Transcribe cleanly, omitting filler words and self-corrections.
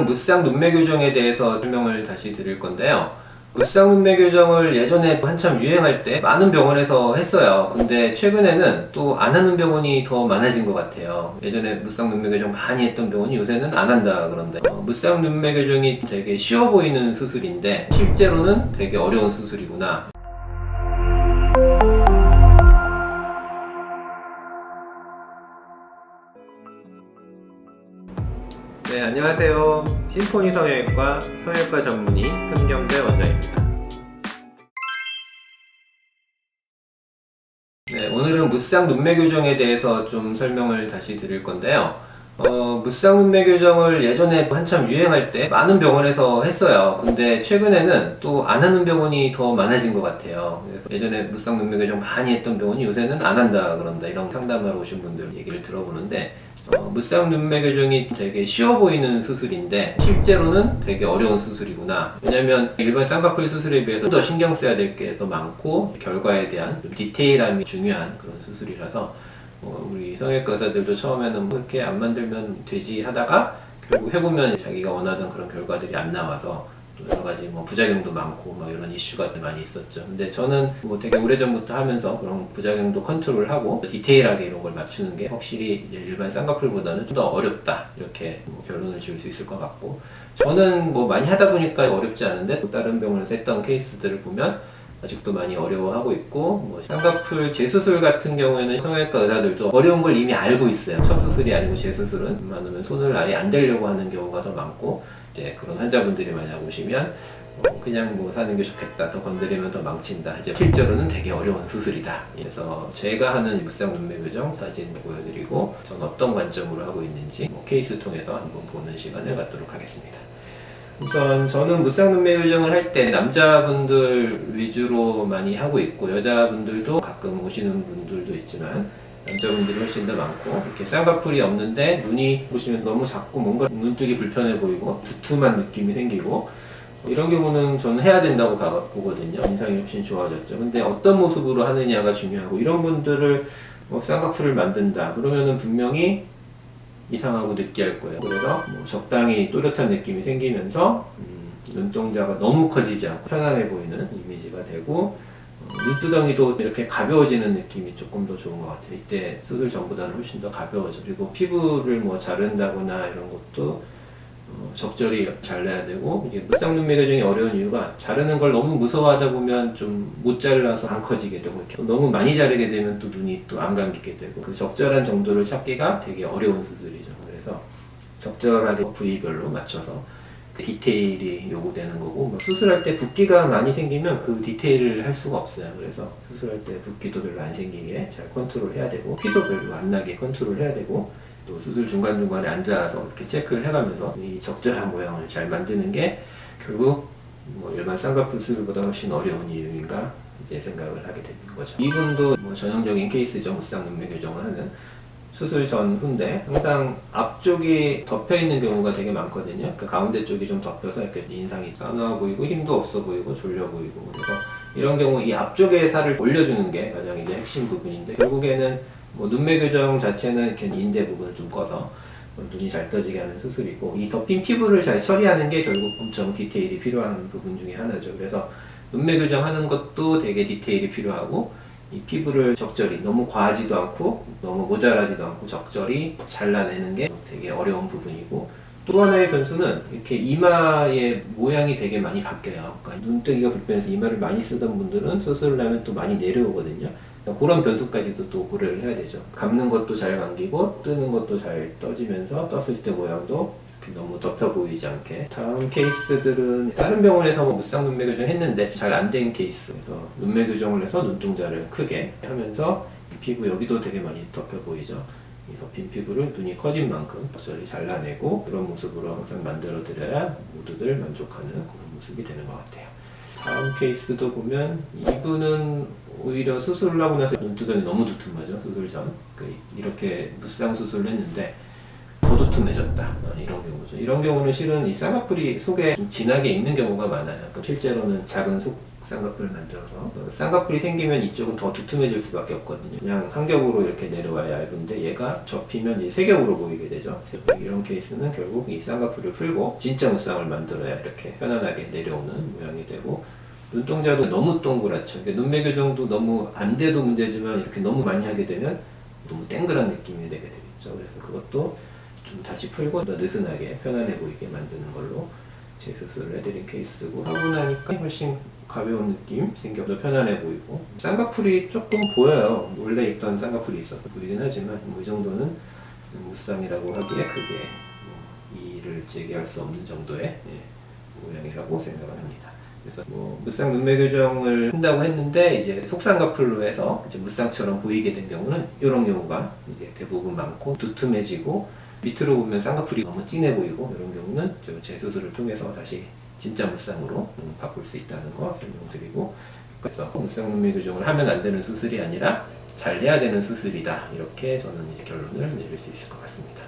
오늘은 무쌍 눈매 교정에 대해서 설명을 다시 드릴 건데요. 무쌍 눈매 교정을 예전에 한참 유행할 때 많은 병원에서 했어요. 근데 최근에는 또 안 하는 병원이 더 많아진 것 같아요. 예전에 무쌍 눈매 교정 많이 했던 병원이 요새는 안 한다 그런데 무쌍 눈매 교정이 되게 쉬워 보이는 수술인데 실제로는 되게 어려운 수술이구나. 네, 안녕하세요. 심포니 성형외과 성형외과 전문의 현경대 원장입니다. 네, 오늘은 무쌍 눈매 교정에 대해서 좀 설명을 다시 드릴 건데요. 무쌍 눈매 교정을 예전에 한참 유행할 때 많은 병원에서 했어요. 근데 최근에는 또 안 하는 병원이 더 많아진 것 같아요. 그래서 예전에 무쌍 눈매 교정 많이 했던 병원이 요새는 안 한다 그런다 이런 상담하러 오신 분들 얘기를 들어보는데 무쌍 눈매 교정이 되게 쉬워 보이는 수술인데 실제로는 되게 어려운 수술이구나. 왜냐면 일반 쌍꺼풀 수술에 비해서 더 신경 써야 될 게 더 많고 결과에 대한 디테일함이 중요한 그런 수술이라서 우리 성형외과 의사들도 처음에는 이렇게 안 만들면 되지 하다가 결국 해보면 자기가 원하던 그런 결과들이 안 나와서 또 여러 가지 부작용도 많고 이런 이슈가 많이 있었죠. 근데 저는 되게 오래전부터 하면서 그런 부작용도 컨트롤하고 디테일하게 이런 걸 맞추는 게 확실히 이제 일반 쌍꺼풀보다는 좀 더 어렵다 이렇게 결론을 지을 수 있을 것 같고, 저는 많이 하다 보니까 어렵지 않은데 또 다른 병원에서 했던 케이스들을 보면 아직도 많이 어려워하고 있고, 쌍꺼풀 재수술 같은 경우에는 성형외과 의사들도 어려운 걸 이미 알고 있어요. 첫 수술이 아니고 재수술은 웬만하면 손을 아예 안 대려고 하는 경우가 더 많고, 이제 그런 환자분들이 만약 오시면 그냥 사는 게 좋겠다, 더 건드리면 더 망친다, 이제 실제로는 되게 어려운 수술이다. 그래서 제가 하는 무쌍 눈매 교정 사진 보여드리고 전 어떤 관점으로 하고 있는지 케이스 통해서 한번 보는 시간을 갖도록 하겠습니다. 우선 저는 무쌍 눈매 교정을 할 때 남자분들 위주로 많이 하고 있고, 여자분들도 가끔 오시는 분들도 있지만 남자분들이 훨씬 더 많고, 이렇게 쌍꺼풀이 없는데 눈이 보시면 너무 작고 뭔가 눈뜨기 불편해 보이고 두툼한 느낌이 생기고, 이런 경우는 저는 해야 된다고 보거든요. 인상이 훨씬 좋아졌죠. 근데 어떤 모습으로 하느냐가 중요하고, 이런 분들을 쌍꺼풀을 만든다 그러면은 분명히 이상하고 느끼할 거예요. 그래서 적당히 또렷한 느낌이 생기면서 눈동자가 너무 커지지 않고 편안해 보이는 이미지가 되고, 눈두덩이도 이렇게 가벼워지는 느낌이 조금 더 좋은 것 같아요. 이때 수술 전보다는 훨씬 더 가벼워져. 그리고 피부를 자른다거나 이런 것도 적절히 잘라야 되고, 이게 무쌍 눈매 교정이 어려운 이유가 자르는 걸 너무 무서워하다 보면 좀 못 잘라서 안 커지게 되고, 이렇게 너무 많이 자르게 되면 또 눈이 또 안 감기게 되고, 그 적절한 정도를 찾기가 되게 어려운 수술이죠. 그래서 적절하게 부위별로 맞춰서 디테일이 요구되는 거고, 수술할 때 붓기가 많이 생기면 그 디테일을 할 수가 없어요. 그래서 수술할 때 붓기도 별로 안 생기게 잘 컨트롤 해야 되고, 피도 별로 안 나게 컨트롤 해야 되고, 또 수술 중간중간에 앉아서 이렇게 체크를 해가면서 이 적절한 모양을 잘 만드는 게 결국 일반 쌍꺼풀 수술보다 훨씬 어려운 이유인가 이제 생각을 하게 되는 거죠. 이분도 전형적인 케이스죠. 무쌍 눈매 교정을 하는 수술 전 후인데 항상 앞쪽이 덮여 있는 경우가 되게 많거든요. 그 가운데 쪽이 좀 덮여서 이렇게 인상이 싸나워 보이고 힘도 없어 보이고 졸려 보이고, 그래서 이런 경우 이 앞쪽의 살을 올려주는 게 가장 이제 핵심 부분인데, 결국에는 눈매 교정 자체는 이렇게 인대 부분을 좀 꺼서 눈이 잘 떠지게 하는 수술이고, 이 덮인 피부를 잘 처리하는 게 결국 엄청 디테일이 필요한 부분 중에 하나죠. 그래서 눈매 교정하는 것도 되게 디테일이 필요하고, 이 피부를 적절히 너무 과하지도 않고 너무 모자라지도 않고 적절히 잘라내는 게 되게 어려운 부분이고, 또 하나의 변수는 이렇게 이마의 모양이 되게 많이 바뀌어요. 그러니까 눈뜨기가 불편해서 이마를 많이 쓰던 분들은 수술을 하면 또 많이 내려오거든요. 그런 변수까지도 또 고려를 해야 되죠. 감는 것도 잘 감기고 뜨는 것도 잘 떠지면서 떴을 때 모양도 너무 덮여 보이지 않게. 다음 케이스들은 다른 병원에서 무쌍 눈매 교정 했는데 잘 안 된 케이스. 그래서 눈매 교정을 해서 눈동자를 크게 하면서 피부 여기도 되게 많이 덮여 보이죠. 이 덮인 피부를 눈이 커진 만큼 적절히 잘라내고, 그런 모습으로 항상 만들어 드려야 모두들 만족하는 그런 모습이 되는 것 같아요. 다음 케이스도 보면 이분은 오히려 수술을 하고 나서 눈두덩이 너무 두툼하죠. 수술 전 이렇게 무쌍 수술을 했는데 더 두툼해졌다, 이런 경우죠. 이런 경우는 실은 이 쌍꺼풀이 속에 좀 진하게 있는 경우가 많아요. 실제로는 작은 쌍꺼풀을 만들어서 쌍꺼풀이 생기면 이쪽은 더 두툼해질 수밖에 없거든요. 그냥 한 겹으로 이렇게 내려와야 얇은데 얘가 접히면 이제 세 겹으로 보이게 되죠. 이런 케이스는 결국 이 쌍꺼풀을 풀고 진짜 무쌍을 만들어야 이렇게 편안하게 내려오는 모양이 되고, 눈동자도 너무 동그랗죠. 그러니까 눈매 교정도 너무 안 돼도 문제지만 이렇게 너무 많이 하게 되면 너무 땡그란 느낌이 되게 되겠죠. 그래서 그것도 좀 다시 풀고 더 느슨하게 편안해 보이게 만드는 걸로 재수술을 해드린 케이스고, 하고 나니까 훨씬 가벼운 느낌 생겨서 편안해 보이고, 쌍꺼풀이 조금 보여요. 원래 있던 쌍꺼풀이 있어서 보이긴 하지만 이 정도는 무쌍이라고 하기에 크게 이의를 제기할 수 없는 정도의 모양이라고 생각을 합니다. 그래서 무쌍 눈매 교정을 한다고 했는데 이제 속쌍꺼풀로 해서 이제 무쌍처럼 보이게 된 경우는 이런 경우가 이제 대부분 많고, 두툼해지고 밑으로 보면 쌍꺼풀이 너무 진해 보이고, 이런 경우는 재수술을 통해서 다시 진짜 무쌍으로 바꿀 수 있다는 거 설명드리고, 그래서 무쌍 눈매 교정을 하면 안 되는 수술이 아니라 잘 해야 되는 수술이다, 이렇게 저는 이제 결론을 내릴 수 있을 것 같습니다.